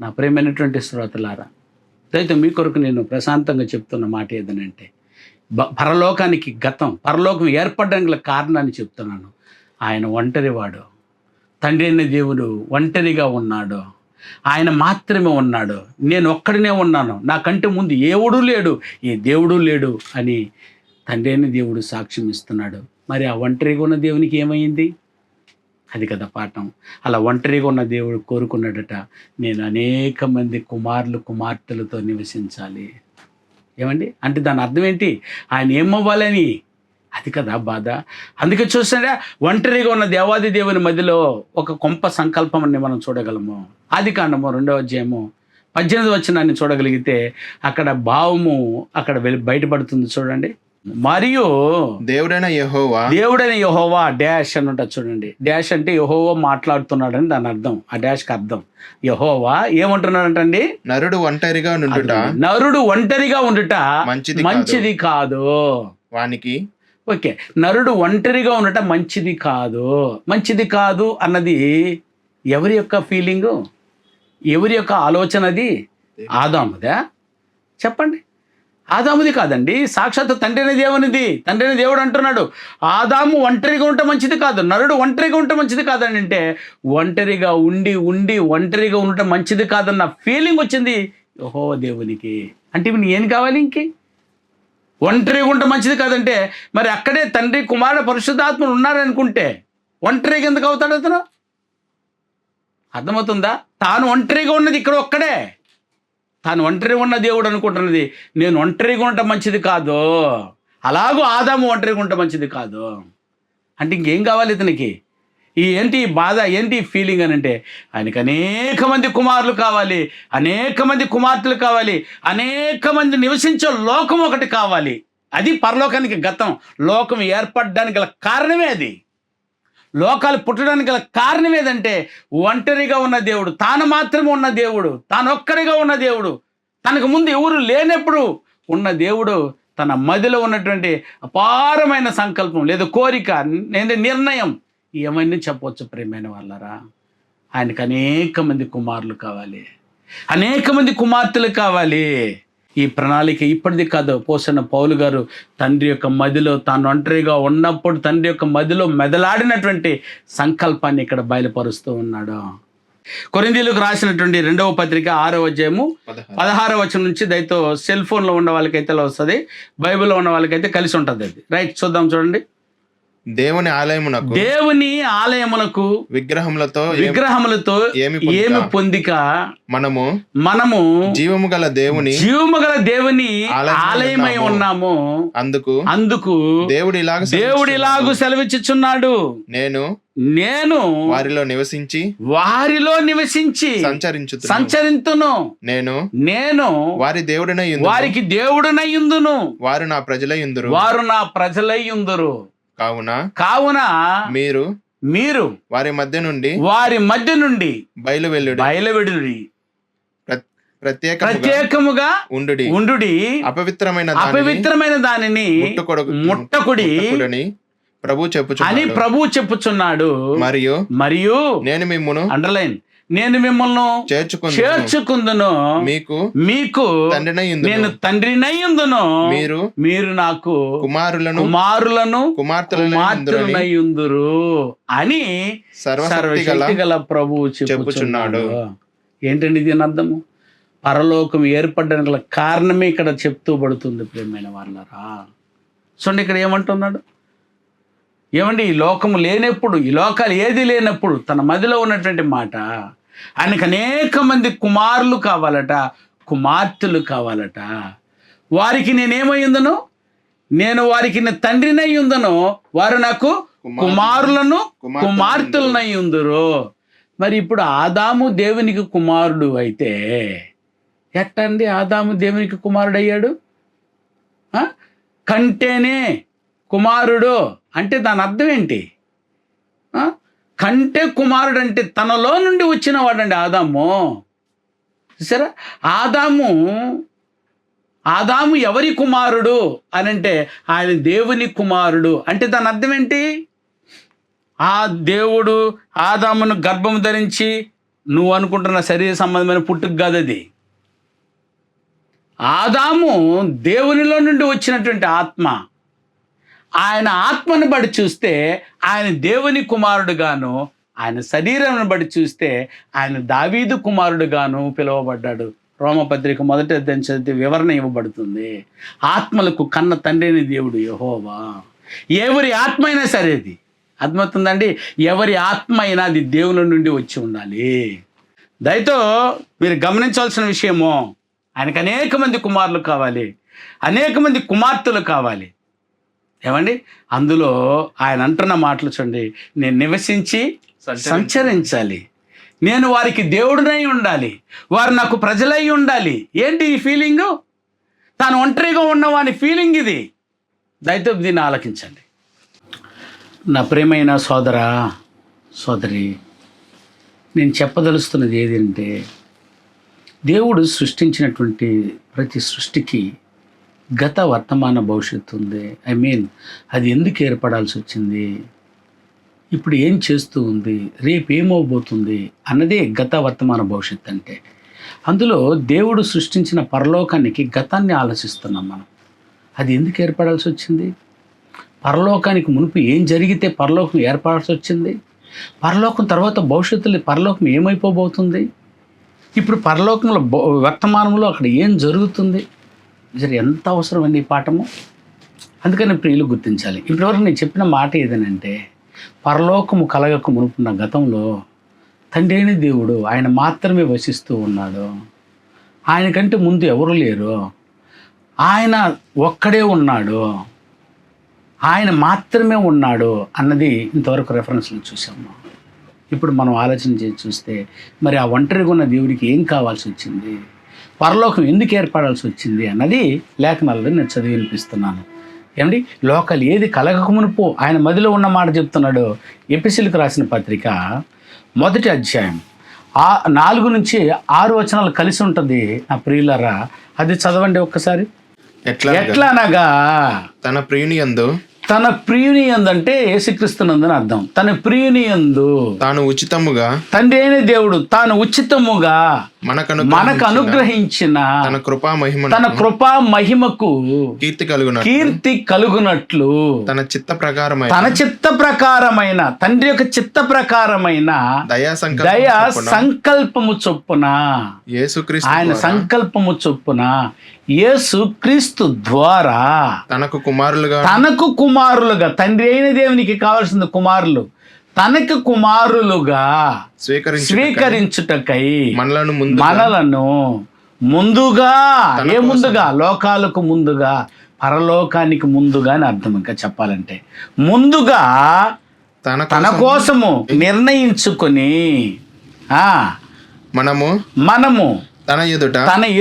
నా ప్రియమైనటువంటి శ్రోతలారా, అయితే మీ కొరకు నేను ప్రశాంతంగా చెప్తున్న మాట ఏదనంటే, పరలోకానికి గతం, పరలోకం ఏర్పడడానికి గల కారణాన్ని చెప్తున్నాను. ఆయన ఒంటరివాడు, తండ్రి అయిన దేవుడు ఒంటరిగా ఉన్నాడు, ఆయన మాత్రమే ఉన్నాడు, నేను ఒక్కడినే ఉన్నాను, నాకంటే ముందు ఎవడూ లేడు, ఏ దేవుడు లేడు అని తండ్రి అయిన దేవుడు సాక్ష్యం ఇస్తున్నాడు. మరి ఆ ఒంటరిగా ఉన్న దేవునికి ఏమైంది? అది కదా పాఠం. అలా ఒంటరిగా ఉన్న దేవుడు కోరుకున్నాడట, నేను అనేక మంది కుమారులు కుమార్తెలతో నివసించాలి. ఏమండి అంటే దాని అర్థం ఏంటి? ఆయన ఏమవ్వాలని, అది కదా బాధ. అందుకే చూసారా, ఒంటరిగా ఉన్న దేవాది దేవుని మధ్యలో ఒక గొప్ప సంకల్పాన్ని మనం చూడగలము. ఆదికాండము 2వ అధ్యాయము 18వ వచనాన్ని చూడగలిగితే అక్కడ భావము అక్కడ బయటపడుతుంది చూడండి. మరియు దేవుడైన యెహోవా డాష్ అని ఉంటుంది చూడండి. డాష్ అంటే యెహోవా మాట్లాడుతున్నాడని దాని అర్థం. ఆ డాష్కి అర్థం యెహోవా ఏమంటున్నాడంటండి? నరుడు ఒంటరిగా ఉండుట మంచిది కాదు. వానికి ఓకే, నరుడు ఒంటరిగా ఉండటం మంచిది కాదు అన్నది ఎవరి యొక్క ఫీలింగు, ఎవరి యొక్క ఆలోచన? అది ఆదాముదా? చెప్పండి. ఆదాముది కాదండి, సాక్షాత్ తండ్రి అయిన దేవునిది. తండ్రి అయిన దేవుడు అంటున్నాడు, ఆదాము ఒంటరిగా ఉంటే మంచిది కాదు, నరుడు ఒంటరిగా ఉంటే మంచిది కాదని. అంటే ఒంటరిగా ఉండి ఒంటరిగా ఉండటం మంచిది కాదన్న ఫీలింగ్ వచ్చింది యెహోవా దేవునికి. అంటే ఇప్పుడు ఏం కావాలి? ఇంకే ఒంటరిగా ఉంటే మంచిది కాదంటే మరి అక్కడే తండ్రి కుమారుడు పరిశుద్ధాత్మలు ఉన్నారనుకుంటే ఒంటరిగా ఎందుకు అవుతాడు అతను? అర్థమవుతుందా? తాను ఒంటరిగా ఉన్నది ఇక్కడ ఒక్కడే. తాను ఒంటరిగా ఉన్న దేవుడు అనుకుంటున్నది నేను ఒంటరిగా ఉండటం మంచిది కాదు, అలాగూ ఆదాము ఒంటరిగా ఉండటం మంచిది కాదు. అంటే ఇంకేం కావాలి ఇతనికి? ఏంటి బాధ, ఏంటి ఫీలింగ్ అని అంటే ఆయనకి అనేక మంది కుమారులు కావాలి, అనేక మంది కుమార్తెలు కావాలి, అనేక మంది నివసించే లోకం ఒకటి కావాలి. అది పరలోకానికి గతం. లోకం ఏర్పడడానికి గల కారణమే అది. లోకాలు పుట్టడానికి గల కారణం ఏదంటే ఒంటరిగా ఉన్న దేవుడు, తాను మాత్రమే ఉన్న దేవుడు, తాను ఒక్కడిగా ఉన్న దేవుడు, తనకు ముందు ఎవరు లేనప్పుడు ఉన్న దేవుడు తన మదిలో ఉన్నటువంటి అపారమైన సంకల్పం లేదా కోరిక, నిర్ణయం ఏమైనా చెప్పవచ్చు ప్రియమైన వాళ్ళరా. ఆయనకు అనేక మంది కుమారులు కావాలి, అనేక మంది కుమార్తెలు కావాలి. ఈ ప్రణాళిక ఇప్పటిది కాదు. పోసన్న పౌలు గారు తండ్రి యొక్క మదిలో, తాను ఒంటరిగా ఉన్నప్పుడు తండ్రి యొక్క మదిలో మెదలాడినటువంటి సంకల్పాన్ని ఇక్కడ బయలుపరుస్తూ ఉన్నాడు. కొరింథీయులకు రాసినటువంటి 2వ పత్రిక 6వ అధ్యాయము 16వ వచనం నుంచి, దయతో సెల్ ఫోన్లో ఉన్న వాళ్ళకైతే వస్తుంది, బైబిల్లో ఉన్న వాళ్ళకైతే కలిసి ఉంటుంది. అది రైట్, చూద్దాం చూడండి. దేవుని ఆలయమునకు విగ్రహములతో ఏమి పొందిక మనము జీవము గల దేవుని ఆలయమై ఉన్నాము. అందుకు దేవుడు ఇలాగు సెలవిచ్చుచున్నాడు, నేను వారిలో నివసించి సంచరింతును, నేను వారికి దేవుడనయ్యుందును, వారు నా ప్రజలై యుందురు. కావున మీరు వారి మధ్య నుండి బయలువెళ్ళుడి, ప్రత్యేకముగా ఉండుడి, అపవిత్రమైన దానిని ముట్టకుడి అని ప్రభు చెప్పుచున్నాడు. మరియు నేను మిమ్మల్ని చేర్చుకుందును, మీకు నేను తండ్రినయ్యుందును, మీరు నాకు కుమారులను కుమార్తెలనయ్యుందురు అని సర్వశక్తి గల ప్రభువు చెప్పుచున్నాడు. ఏంటండి దీని అర్థము? పరలోకం ఏర్పడడానికి గల కారణమే ఇక్కడ చెప్తూ పడుతుంది ప్రియమైన వాళ్ళరా. చూడండి ఇక్కడ ఏమంటున్నాడు. ఏమండి, ఈ లోకము లేనప్పుడు, ఈ లోకాలు ఏది లేనప్పుడు తన మదిలో ఉన్నటువంటి మాట, ఆయనకు అనేక మంది కుమారులు కావాలట, కుమార్తెలు కావాలట. వారికి నేనేమయ్యుందను, నేను వారికి తండ్రినై ఉందను, వారు నాకు కుమారులను కుమార్తెలనై ఉందరు. మరి ఇప్పుడు ఆదాము దేవునికి కుమారుడు అయితే ఎట్టండి ఆదాము దేవునికి కుమారుడు అయ్యాడు? కంటేనే కుమారుడు అంటే దాని అర్థం ఏంటి? కంటే కుమారుడు అంటే తనలో నుండి వచ్చిన వాడండి ఆదాము. చూసారా, ఆదాము ఎవరి కుమారుడు అని అంటే ఆయన దేవుని కుమారుడు. అంటే దాని అర్థం ఏంటి? ఆ దేవుడు ఆదామును గర్భము ధరించి నువ్వు అనుకుంటున్న శరీర సంబంధమైన పుట్టుక కాదు అది. ఆదాము దేవునిలో నుండి వచ్చినటువంటి ఆత్మ. ఆయన ఆత్మను బట్టి చూస్తే ఆయన దేవుని కుమారుడుగాను, ఆయన శరీరాన్ని బట్టి చూస్తే ఆయన దావీదు కుమారుడుగాను పిలువబడ్డాడు. రోమపత్రిక 1వ అధ్యాయం చదివితే వివరణ ఇవ్వబడుతుంది. ఆత్మలకు కన్న తండ్రిని దేవుడు యెహోవా. ఎవరి ఆత్మ అయినా సరే, అది అర్థమవుతుందండి, ఎవరి ఆత్మ అయినా అది దేవుని నుండి వచ్చి ఉండాలి. దయతో మీరు గమనించాల్సిన విషయము, ఆయనకు అనేక మంది కుమారులు కావాలి, అనేక మంది కుమార్తెలు కావాలి. ఏమండి, అందులో ఆయన అంటున్న మాటలు చూడండి, నేను నివసించి సంచరించాలి, నేను వారికి దేవుడినై ఉండాలి, వారు నాకు ప్రజలై ఉండాలి. ఏంటి ఈ ఫీలింగు? తాను ఒంటరిగా ఉన్నవాని ఫీలింగ్ ఇది. దయతో దీన్ని ఆలకించండి. నా ప్రియమైన సోదరా సోదరి, నేను చెప్పదలుస్తున్నది ఏదంటే, దేవుడు సృష్టించినటువంటి ప్రతి సృష్టికి గత వర్తమాన భవిష్యత్తు ఉంది. అది ఎందుకు ఏర్పడాల్సి వచ్చింది, ఇప్పుడు ఏం చేస్తూ ఉంది, రేపు ఏమవబోతుంది అన్నదే గత వర్తమాన భవిష్యత్తు అంటే. అందులో దేవుడు సృష్టించిన పరలోకానికి గతాన్ని ఆలోచిస్తున్నాం మనం. అది ఎందుకు ఏర్పడాల్సి వచ్చింది, పరలోకానికి మునుపు ఏం జరిగితే పరలోకం ఏర్పడాల్సి వచ్చింది, పరలోకం తర్వాత భవిష్యత్తులో పరలోకం ఏమైపోబోతుంది, ఇప్పుడు పరలోకంలో వర్తమానంలో అక్కడ ఏం జరుగుతుంది. ఎంత అవసరం అండి ఈ పాఠము. అందుకని ప్రియులు గుర్తించాలి. ఇప్పటివరకు నేను చెప్పిన మాట ఏదనంటే, పరలోకము కలగక మునుపున్న గతంలో తండ్రి అయిన దేవుడు ఆయన మాత్రమే వసిస్తూ ఉన్నాడు. ఆయనకంటే ముందు ఎవరు లేరు, ఆయన ఒక్కడే ఉన్నాడు, ఆయన మాత్రమే ఉన్నాడు అన్నది ఇంతవరకు రెఫరెన్స్లు చూసాము. ఇప్పుడు మనం ఆలోచన చేసి చూస్తే, మరి ఆ ఒంటరిగా ఉన్న దేవుడికి ఏం కావాల్సి వచ్చింది, పరలోకం ఎందుకు ఏర్పడాల్సి వచ్చింది అన్నది లేఖనాల్లో నేను చదివి వినిపిస్తున్నాను. ఏమండి, లోకల్ ఏది కలగక మునుపు ఆయన మదిలో ఉన్న మాట చెప్తున్నాడు. ఎపిసిలకు రాసిన పత్రిక 1వ అధ్యాయం 4 నుంచి 6 వచనాలు కలిసి ఉంటుంది. నా ప్రియులారా, అది చదవండి ఒక్కసారి. ఎట్లా అనగా తన ప్రియుని యందు, తన ప్రియుని యందు అంటే యేసుక్రీస్తునందని అర్థం. తన ప్రియుని యందు తాను ఉచితముగా, తండ్రి అయిన దేవుడు తాను ఉచితముగా మనకు అనుగ్రహించిన తన కృపా మహిమకు కీర్తి కలుగునట్లు తన చిత్త ప్రకారమైన తండ్రి యొక్క చిత్త ప్రకారమైన దయా సంకల్పము చొప్పున, ఆయన సంకల్పము చొప్పున యేసు క్రీస్తు ద్వారా తనకు కుమారులుగా తండ్రి అయిన దేవునికి కావాల్సిన కుమారులు తనకు కుమారులుగా స్వీకరించుటకై మనలను ముందుగా, లోకాలకు ముందుగా, పరలోకానికి ముందుగా అని అర్థం. ఇంకా చెప్పాలంటే ముందుగా తన కోసము నిర్ణయించుకొని మనము తన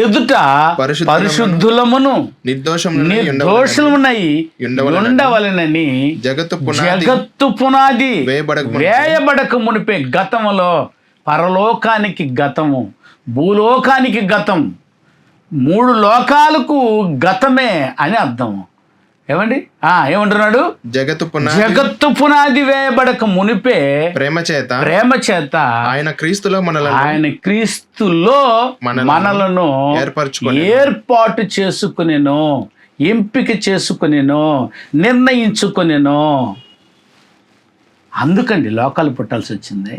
ఎదుట పరిశుద్ధులమును నిర్దోషమునై ఉండవలెనని జగత్తు పునాది వేయబడక మునిపే గతములో, పరలోకానికి గతము, భూలోకానికి గతం, 3 లోకాలకు గతమే అని అర్థం. ఏమండి, ఏమంటున్నాడు? జగత్తు పునాది వేయబడక మునిపే ప్రేమ చేత ఆయన క్రీస్తులో మనలను ఏర్పాటు చేసుకునేను, ఎంపిక చేసుకునేను, నిర్ణయించుకునేను. అందుకండి లోకాలు పుట్టాల్సి వచ్చింది.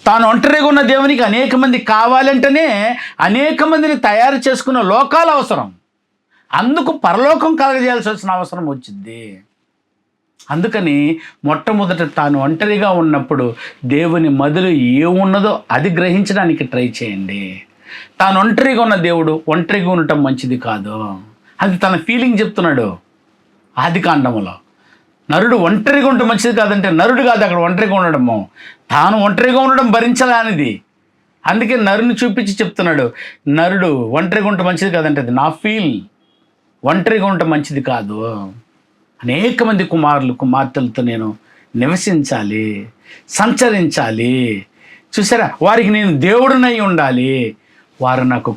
తాను ఒంటరిగా ఉన్న దేవునికి అనేక మంది కావాలంటేనే అనేక మందిని తయారు చేసుకున్న లోకాలు అవసరం. అందుకు పరలోకం కలగజేయాల్సి వచ్చిన అవసరం వచ్చింది. అందుకని మొట్టమొదట తాను ఒంటరిగా ఉన్నప్పుడు దేవుని మదిలో ఏమున్నదో అది గ్రహించడానికి ట్రై చేయండి. తాను ఒంటరిగా ఉన్న దేవుడు ఒంటరిగా ఉండటం మంచిది కాదు, అది తన ఫీలింగ్ చెప్తున్నాడు. ఆదికాండములో నరుడు ఒంటరిగా ఉండటం మంచిది కాదంటే నరుడు కాదు అక్కడ ఒంటరిగా ఉండడము, తాను ఒంటరిగా ఉండడం భరించలేనిది. అందుకే నరుని చూపించి చెప్తున్నాడు, నరుడు ఒంటరిగా ఉండటం మంచిది కాదంటే అది నా ఫీల్, ఒంటరిగా ఉండటం మంచిది కాదు. అనేక మంది కుమార్తెలతో నేను నివసించాలి, సంచరించాలి. చూసారా, వారికి నేను దేవుడినై ఉండాలి, వారు నాకు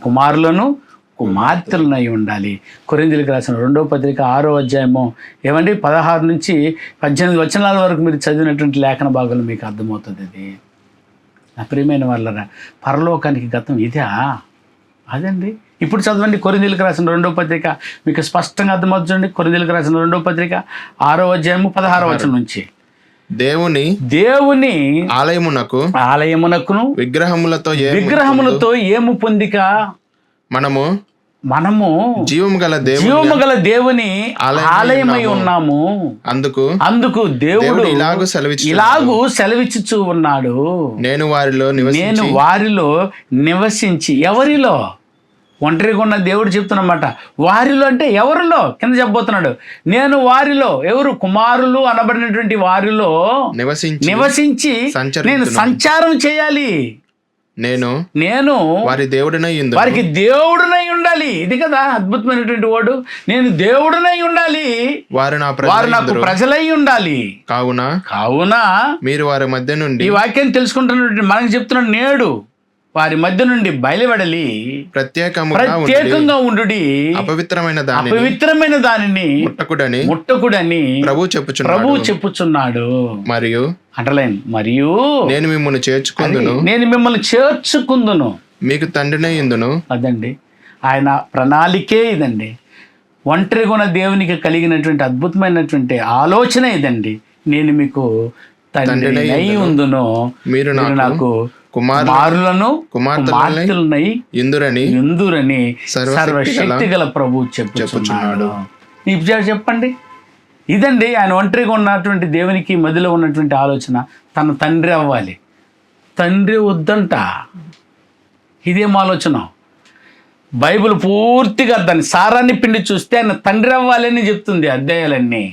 కుమార్తెలనై ఉండాలి. కొరింథీయులకు రాసిన 2వ పత్రిక 6వ అధ్యాయము 16 నుంచి 18 వచనాల వరకు మీరు చదివినటువంటి లేఖన భాగాలు మీకు అర్థమవుతుంది. అది నా ప్రియమైన వాళ్ళరా, పరలోకానికి గతం ఇదా? అదండి. ఇప్పుడు చదవండి కొరింథీయులకు రాసిన 2వ పత్రిక, మీకు స్పష్టంగా అర్థమవుతుంది. కొరింథీయులకు రాసిన 2వ పత్రిక 6వ అధ్యాయము 16వ వచనం నుంచి, దేవుని ఆలయమునకును విగ్రహములతో ఏము పొందిక, మనము జీవము గల దేవుని ఆలయమై ఉన్నాము. అందుకు దేవుడు ఇలాగూ సెలవిచ్చుచూ ఉన్నాడు, నేను వారిలో నివసించి. ఎవరిలో? ఒంటరిగా ఉన్న దేవుడు చెప్తున్నమాట. వారిలో అంటే ఎవరిలో? కింద చెప్పబోతున్నాడు. నేను వారిలో, ఎవరు? కుమారులు అనబడినటువంటి వారిలో నివసించి నేను సంచారం చేయాలి. నేను వారికి దేవుడునై ఉండాలి. ఇది కదా అద్భుతమైనటువంటి వాడు. నేను దేవుడునై ఉండాలి, వారు నాకు ప్రజలై ఉండాలి. కావున మీరు వారి మధ్య నుండి, ఈ వాక్యం తెలుసుకుంటున్నటువంటి మనకు చెప్తున్నాడు, నేడు వారి మధ్య నుండి బయలువెడలి ప్రత్యేకంగా ఉండుడి, అపవిత్రమైన దానిని ముట్టకుడని ప్రభు చెప్పుచున్నాడు. మరియు అండర్లైన్, మరియు నేను మిమ్మల్ని చేర్చుకుందును, మీకు తండ్రినై యుందును. అదండి ఆయన ప్రణాళికే ఇదండి. ఒంటరిగా ఉన్న దేవునికి కలిగినటువంటి అద్భుతమైనటువంటి ఆలోచన ఇదండి. నేను మీకు తండ్రినై ఉందును, మీరు నాకు కుమారులను కుమార్తెలనై యుందురని సర్వశక్తి గల ప్రభు చెప్పుచున్నాడు. చెప్పండి, ఇదండి ఆయన ఒంటరిగా ఉన్నటువంటి దేవునికి మధ్యలో ఉన్నటువంటి ఆలోచన. తన తండ్రి అవ్వాలి. తండ్రి వద్దంట. ఇదేం ఆలోచన? బైబిల్ పూర్తిగా దాని సారాన్ని పిండి చూస్తే ఆయన తండ్రి అవ్వాలని చెప్తుంది అధ్యాయాలన్నీ.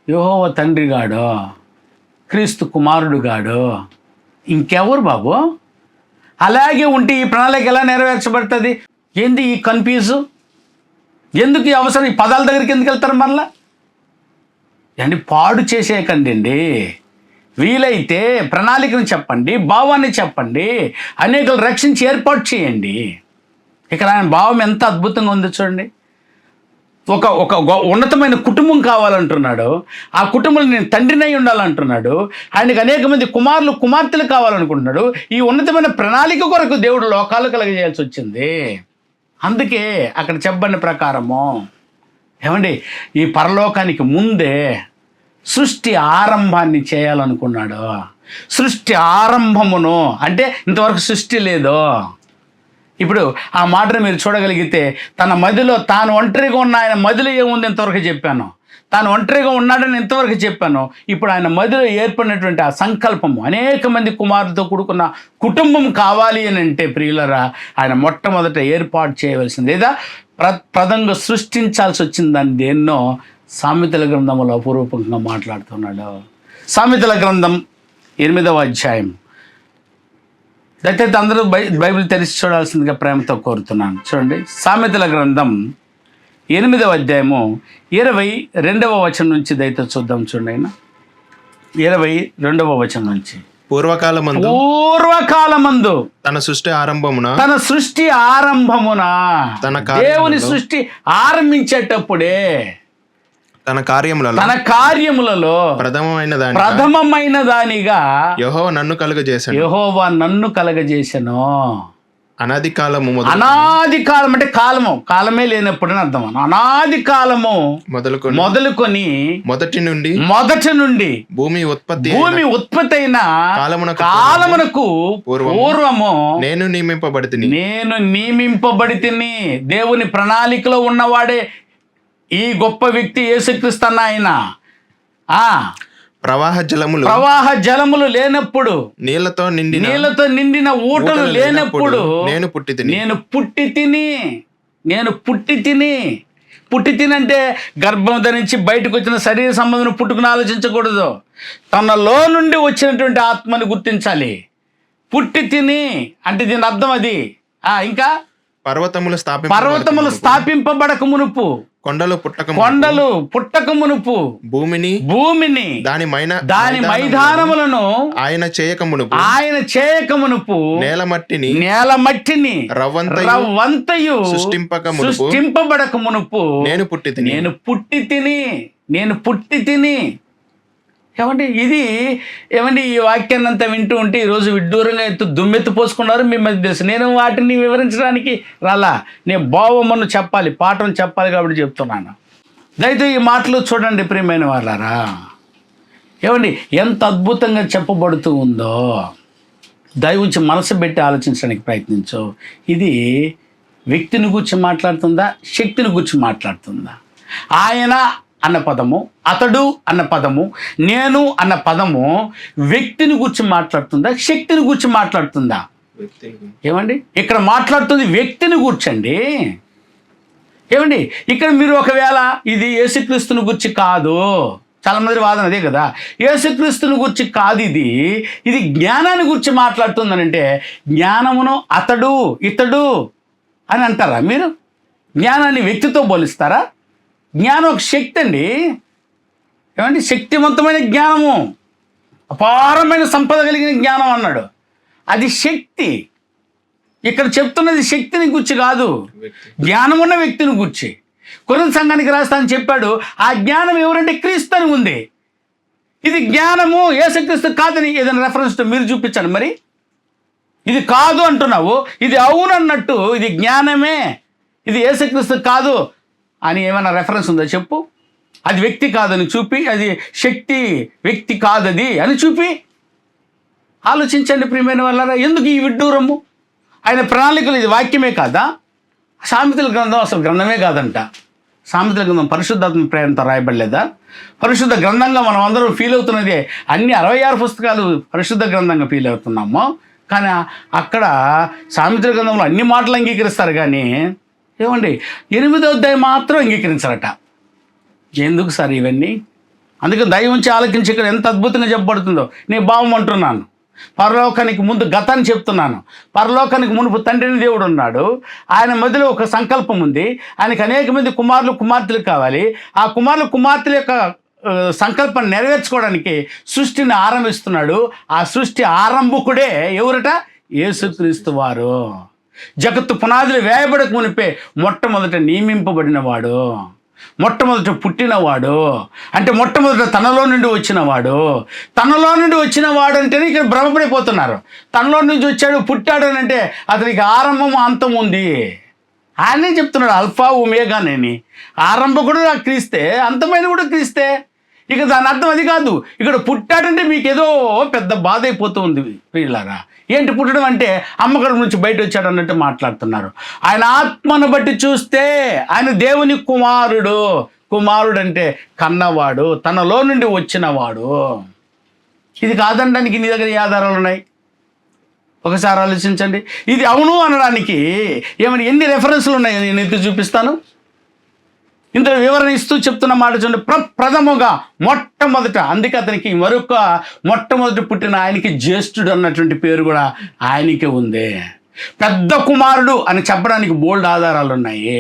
యెహోవా తండ్రి గాడు, క్రీస్తు కుమారుడు గాడు, ఇంకెవరు బాబు? అలాగే ఉంటే ఈ ప్రణాళిక ఎలా నెరవేర్చబడుతుంది? ఏంది ఈ కన్ఫ్యూజు? ఎందుకు ఈ అవసరం? ఈ పదాల దగ్గరికి ఎందుకు వెళ్తారు మరలా? అండి పాడు చేసేయకండి. వీలైతే ప్రణాళికను చెప్పండి, భావాన్ని చెప్పండి, అనేకలు రక్షించి ఏర్పాటు చేయండి. ఇక్కడ ఆయన భావం ఎంత అద్భుతంగా ఉందో చూడండి. ఒక ఉన్నతమైన కుటుంబం కావాలంటున్నాడు. ఆ కుటుంబంలో నేను తండ్రినై ఉండాలంటున్నాడు. ఆయనకు అనేక మంది కుమారులు కుమార్తెలు కావాలనుకుంటున్నాడు. ఈ ఉన్నతమైన ప్రణాళిక కొరకు దేవుడు లోకాలు కలగజేయాల్సి వచ్చింది. అందుకే అక్కడ చెప్పబడిన ప్రకారము ఏమండి, ఈ పరలోకానికి ముందే సృష్టి ఆరంభాన్ని చేయాలనుకున్నాడు. సృష్టి ఆరంభమును అంటే ఇంతవరకు సృష్టి లేదు. ఇప్పుడు ఆ మాటను మీరు చూడగలిగితే, తన మదిలో తాను ఒంటరిగా ఉన్న ఆయన మదిలో ఏముంది ఇంతవరకు చెప్పాను. తాను ఒంటరిగా ఉన్నాడని ఇంతవరకు చెప్పాను. ఇప్పుడు ఆయన మదిలో ఏర్పడినటువంటి ఆ సంకల్పము, అనేక మంది కుమారులతో కూడుకున్న కుటుంబం కావాలి అని అంటే ప్రియులరా, ఆయన మొట్టమొదట ఏర్పాటు చేయవలసింది, లేదా ప్రథంగా సృష్టించాల్సి వచ్చింది. దాన్ని దేన్నో సామెతల గ్రంథంలో అపూర్వకంగా మాట్లాడుతున్నాడు. సామెతల గ్రంథం 8వ అధ్యాయం. దయచేసి అందరూ బైబిల్ తెరిచి చూడాల్సిందిగా ప్రేమతో కోరుతున్నాను. చూడండి, సామెతల గ్రంథం 8వ అధ్యాయము 22వ వచనం నుంచి దయచేసి చూద్దాం. చూడండి, ఆయన 22వ వచనం నుంచి, పూర్వకాలమందు తన సృష్టి ఆరంభమున దేవుని సృష్టి ఆరంభించేటప్పుడే తన కార్యములలో ప్రథమమైన దానిగా యెహోవా నన్ను కలగజేసెను. అనాది కాలం అంటే కాలమే లేనప్పుడు అర్థం. అనాది కాలము మొదలుకొని మొదటి నుండి భూమి ఉత్పత్తి అయిన కాలమునకు పూర్వము నేను నియమింపబడితిని. దేవుని ప్రణాళికలో ఉన్నవాడే ఈ గొప్ప వ్యక్తి యేసుక్రీస్తు అన్న ఆయన. ప్రవాహ జలములు లేనప్పుడు, నీళ్లతో నిండిన ఊటలు లేనప్పుడు నేను పుట్టి తిని అంటే గర్భం ధరించి బయటకు వచ్చిన శరీర సంబంధం పుట్టుకుని ఆలోచించకూడదు. తనలో నుండి వచ్చినటువంటి ఆత్మని గుర్తించాలి. పుట్టి తిని అంటే దీని అర్థం అది. ఇంకా పర్వతములు స్థాపింపబడక మునుపు, కొండలు పుట్టక మునుపు, భూమిని దాని మైదానములను ఆయన చేయక మునుపు, నేలమట్టిని రవ్వంతయు సృష్టింపబడక మునుపు నేను పుట్టి తిని ఏమండి ఇది ఏమండి ఈ వాక్యాన్ని అంతా వింటూ ఉంటే ఈరోజు విడ్డూరంగా దుమ్మెత్తు పోసుకున్నారు మీ మధ్య తెలుసు. నేను వాటిని వివరించడానికి రాలా, నేను భావమును చెప్పాలి, పాఠం చెప్పాలి కాబట్టి చెప్తున్నాను. దయతో ఈ మాటలు చూడండి ప్రియమైన వాళ్ళారా. ఏమండి ఎంత అద్భుతంగా చెప్పబడుతూ ఉందో దయవుంచి మనసు పెట్టి ఆలోచించడానికి ప్రయత్నించు. ఇది వ్యక్తిని గురించి మాట్లాడుతుందా, శక్తిని గురించి మాట్లాడుతుందా? ఆయన అన్న పదము, అతడు అన్న పదము, నేను అన్న పదము వ్యక్తిని గురించి మాట్లాడుతుందా, శక్తిని గురించి మాట్లాడుతుందా? ఏమండి ఇక్కడ మాట్లాడుతుంది వ్యక్తిని గుర్చండి. ఏమండి ఇక్కడ మీరు ఒకవేళ ఇది యేసుక్రీస్తుని గురించి కాదు, చాలామంది వాదన అదే కదా, యేసుక్రీస్తుని గురించి కాదు, ఇది జ్ఞానాన్ని గురించి మాట్లాడుతుందనంటే జ్ఞానమును అతడు ఇతడు అని అంటారా మీరు? జ్ఞానాన్ని వ్యక్తితో పోలిస్తారా? జ్ఞానం ఒక శక్తి అండి. ఏమండి శక్తివంతమైన జ్ఞానము, అపారమైన సంపద కలిగిన జ్ఞానం అన్నాడు, అది శక్తి. ఇక్కడ చెప్తున్నది శక్తిని గురించి కాదు, జ్ఞానం ఉన్న వ్యక్తిని గురించి. కొరింథీ సంఘానికి రాస్తానని చెప్పాడు. ఆ జ్ఞానం ఎవరంటే క్రీస్తు అని ఉంది. ఇది జ్ఞానము యేసుక్రీస్తు కాదని ఏదైనా రెఫరెన్స్ మీరు చూపించండి. మరి ఇది కాదు అంటున్నావు, ఇది అవును అన్నట్టు ఇది జ్ఞానమే, ఇది యేసుక్రీస్తు కాదు అని ఏమైనా రెఫరెన్స్ ఉందో చెప్పు. అది వ్యక్తి కాదని చూపి, అది శక్తి వ్యక్తి కాదది అని చూపి. ఆలోచించండి ప్రియమైన వాళ్ళారా. ఎందుకు ఈ విడ్డూరము? ఆయన ప్రణాళికలు ఇది వాక్యమే కాదా? సామెతల గ్రంథం అసలు గ్రంథమే కాదంట. సామెతల గ్రంథం పరిశుద్ధాత్మ ప్రేరణతో రాయబడలేదా? పరిశుద్ధ గ్రంథంగా మనం అందరూ ఫీల్ అవుతున్నదే. అన్ని 66 పుస్తకాలు పరిశుద్ధ గ్రంథంగా ఫీల్ అవుతున్నాము. కానీ అక్కడ సామెతల గ్రంథంలో అన్ని మాటలు అంగీకరిస్తారు, కానీ ఏమండి 8వ అధ్యాయం మాత్రం అంగీకరించారట. ఎందుకు సార్ ఇవన్నీ? అందుకని దయ ఉంచి ఆలోచించి ఇక్కడ ఎంత అద్భుతంగా చెప్పబడుతుందో నేను భావం అంటున్నాను. పరలోకానికి ముందు గతాన్ని చెప్తున్నాను. పరలోకానికి మునుపు తండ్రిని దేవుడు ఉన్నాడు. ఆయన మధ్యలో ఒక సంకల్పం ఉంది. ఆయనకు అనేక మంది కుమారులు కుమార్తెలు కావాలి. ఆ కుమారులు కుమార్తెల యొక్క సంకల్పాన్ని నెరవేర్చుకోవడానికి సృష్టిని ఆరంభిస్తున్నాడు. ఆ సృష్టి ఆరంభకుడే ఎవరట? యేసుక్రీస్తు వారు. జగత్తు పునాదులు వేయబడక మునిపే మొట్టమొదట నియమింపబడినవాడు, మొట్టమొదట పుట్టినవాడు, అంటే మొట్టమొదట తనలో నుండి వచ్చినవాడు. తనలో నుండి వచ్చినవాడు అంటేనే ఇక్కడ భ్రమపడిపోతున్నారు. తనలో నుంచి వచ్చాడు, పుట్టాడు అని అంటే అతనికి ఆరంభం అంతం ఉంది. ఆయనే చెప్తున్నాడు అల్ఫా ఒమేగానేని. ఆరంభకుడు క్రీస్తే, అంతమైన కూడా క్రీస్తే. ఇక దాని అర్థం అది కాదు. ఇక్కడ పుట్టాడంటే మీకు ఏదో పెద్ద బాధ అయిపోతూ ఉంది వీళ్ళారా. ఏంటి పుట్టడం అంటే అమ్మకడం నుంచి బయట వచ్చాడు అన్నట్టు మాట్లాడుతున్నారు. ఆయన ఆత్మను బట్టి చూస్తే ఆయన దేవుని కుమారుడు. కుమారుడు అంటే కన్నవాడు, తనలో నుండి వచ్చినవాడు. ఇది కాదనడానికి నీ దగ్గర ఏ ఆధారాలు ఉన్నాయి? ఒకసారి ఆలోచించండి. ఇది అవును అనడానికి ఏమైనా ఎన్ని రెఫరెన్స్లు ఉన్నాయి నేను ఎత్తి చూపిస్తాను. ఇంత వివరణ ఇస్తూ చెప్తున్న మాట చూడండి. ప్రథముగా మొట్టమొదట, అందుకే అతనికి మరొక మొట్టమొదటి పుట్టిన ఆయనకి జ్యేష్ఠుడు అన్నటువంటి పేరు కూడా ఆయనకే ఉంది. పెద్ద కుమారుడు అని చెప్పడానికి బోల్డ్ ఆధారాలు ఉన్నాయి.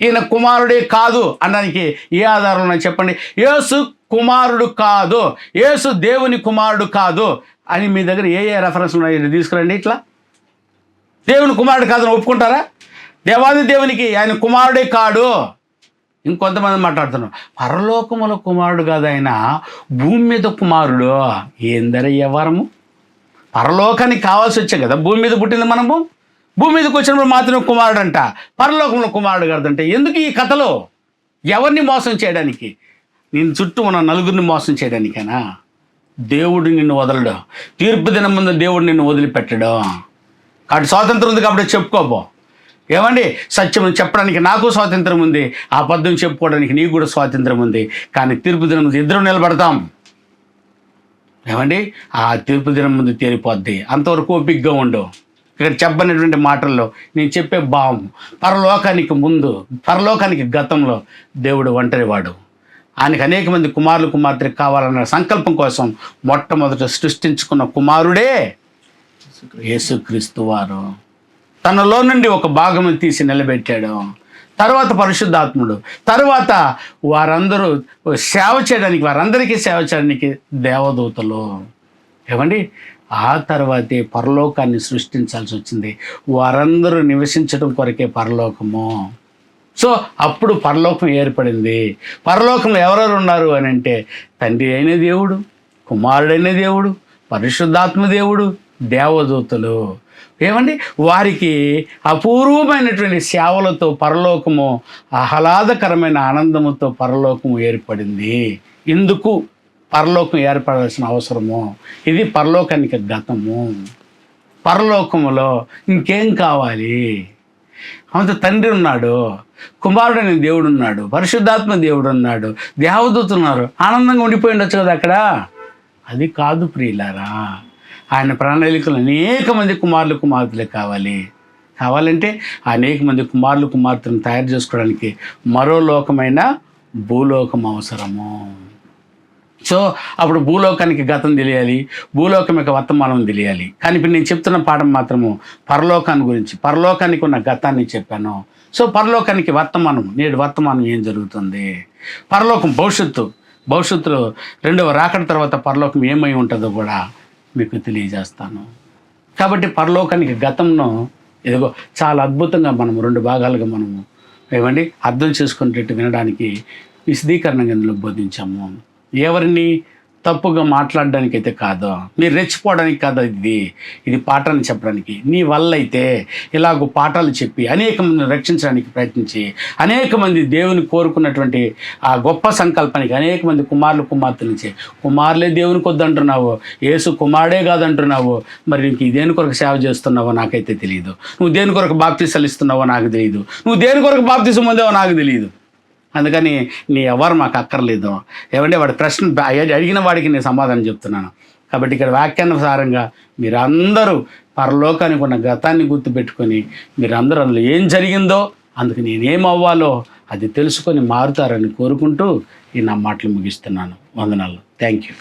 ఈయన కుమారుడే కాదు అనడానికి ఏ ఆధారాలు ఉన్నాయి చెప్పండి. యేసు కుమారుడు కాదు, యేసు దేవుని కుమారుడు కాదు అని మీ దగ్గర ఏ రెఫరెన్స్ ఉన్నాయి తీసుకురండి. ఇట్లా దేవుని కుమారుడు కాదని ఒప్పుకుంటారా? దేవాది దేవునికి ఆయన కుమారుడే కాడు. ఇంకొంతమంది మాట్లాడుతున్నారు పరలోకముల కుమారుడు కాదు ఆయన, భూమి మీద కుమారుడు. ఏందర వ్యవహారము? పరలోకానికి కావాల్సి వచ్చే కదా భూమి మీద పుట్టింది మనము. భూమి మీదకి వచ్చినప్పుడు మాత్రమే కుమారుడు అంట, పరలోకంలో కుమారుడు కాదంటే. ఎందుకు ఈ కథలో? ఎవరిని మోసం చేయడానికి? నేను చుట్టూ ఉన్న నలుగురిని మోసం చేయడానికేనా? దేవుడు నిన్ను వదలడు. తీర్పు దినం ముందు దేవుడు నిన్ను వదిలిపెట్టడు. కాబట్టి స్వాతంత్రం ఉంది కాబట్టి చెప్పుకోబో. ఏమండి సత్యం చెప్పడానికి నాకు స్వాతంత్రం ఉంది, అబద్ధం చెప్పుకోవడానికి నీకు కూడా స్వాతంత్రం ఉంది. కానీ తీర్పు దినం ముందు ఇద్దరు నిలబడతాం. ఏమండి ఆ తీర్పు దినం ముందు తేలిపోద్ది. అంతవరకు ఓపికగా ఉండు. ఇక్కడ చెప్పనటువంటి మాటల్లో నేను చెప్పే భావం, పరలోకానికి ముందు, పరలోకానికి గతంలో దేవుడు ఒంటరివాడు. ఆయనకు అనేక మంది కుమారులు కుమార్తెలు కావాలన్న సంకల్పం కోసం మొట్టమొదట సృష్టించుకున్న కుమారుడే యేసుక్రీస్తు వారు. తనలో నుండి ఒక భాగం తీసి నిలబెట్టాడు. తర్వాత పరిశుద్ధాత్ముడు, తర్వాత వారందరూ సేవ చేయడానికి, వారందరికీ సేవ చేయడానికి దేవదూతలు. ఏమండి ఆ తర్వాతే పరలోకాన్ని సృష్టించాల్సి వచ్చింది. వారందరూ నివసించడం కొరకే పరలోకము. సో అప్పుడు పరలోకం ఏర్పడింది. పరలోకంలో ఎవరెవరు ఉన్నారు అని అంటే తండ్రి అయిన దేవుడు, కుమారుడైన దేవుడు, పరిశుద్ధాత్మ దేవుడు, దేవదూతలు. ఏమండి, వారికి అపూర్వమైనటువంటి సేవలతో పరలోకము ఆహ్లాదకరమైన ఆనందముతో పరలోకము ఏర్పడింది. ఇందుకు పరలోకం ఏర్పడాల్సిన అవసరము. ఇది పరలోకానికి గతము. పరలోకములో ఇంకేం కావాలి? అంత తండ్రి ఉన్నాడు, కుమారుడైన దేవుడు ఉన్నాడు, పరిశుద్ధాత్మ దేవుడు ఉన్నాడు, దేవదూతలు ఉన్నారు. ఆనందంగా ఉండిపోయి ఉండొచ్చు కదా అక్కడ. అది కాదు ప్రియులారా. ఆయన ప్రణాళికలు అనేక మంది కుమారులు కుమార్తెలే కావాలంటే అనేక మంది కుమారులు కుమార్తెలను తయారు చేసుకోవడానికి మరో లోకమైన భూలోకం అవసరము. సో అప్పుడు భూలోకానికి గతం తెలియాలి, భూలోకం యొక్క వర్తమానం తెలియాలి. కానీ ఇప్పుడు నేను చెప్తున్న పాఠం మాత్రము పరలోకాన్ని గురించి, పరలోకానికి ఉన్న గతాన్ని చెప్పాను. సో పరలోకానికి వర్తమానం, నేడు వర్తమానం ఏం జరుగుతుంది, పరలోకం భవిష్యత్తులో రెండవ రాకడ తర్వాత పరలోకం ఏమై ఉంటుందో కూడా మీకు తెలియజేస్తాను. కాబట్టి పరలోకానికి గతంలో ఇదిగో చాలా అద్భుతంగా మనం 2 భాగాలుగా మనము ఏమండి అర్థం చేసుకునేటట్టు వినడానికి విశదీకరణ ఇందులో బోధించాము. ఎవరిని తప్పుగా మాట్లాడడానికి అయితే కాదు, మీరు రెచ్చిపోవడానికి కాదు, ఇది పాఠాన్ని చెప్పడానికి. నీ వల్ల అయితే ఇలాగ పాఠాలు చెప్పి అనేక మందిని రక్షించడానికి ప్రయత్నించి అనేక మంది దేవుని కోరుకున్నటువంటి ఆ గొప్ప సంకల్పానికి అనేక మంది కుమారులు కుమార్తెల నుంచి కుమారులే దేవునికి వద్దంటున్నావు, యేసు కుమారుడే కాదంటున్నావు. మరి నీకు దేని కొరకు సేవ చేస్తున్నావో నాకైతే తెలియదు. నువ్వు దేని కొరకు బాప్తిసాలు ఇస్తున్నావో నాకు తెలియదు. నువ్వు దేని కొరకు బాప్తిసం పొందావో నాకు తెలియదు. అందుకని నీ ఎవరు మాకు అక్కర్లేదు. ఏమంటే వాడి ప్రశ్న అడిగిన వాడికి నేను సమాధానం చెప్తున్నాను. కాబట్టి ఇక్కడ వ్యాఖ్యానుసారంగా మీరందరూ పరలోకానికి ఉన్న గతాన్ని గుర్తుపెట్టుకొని మీరందరూ అందులో ఏం జరిగిందో అందుకు నేనేం అవ్వాలో అది తెలుసుకొని మారుతారని కోరుకుంటూ ఈ నా మాటలు ముగిస్తున్నాను. వందనాలు. Thank you.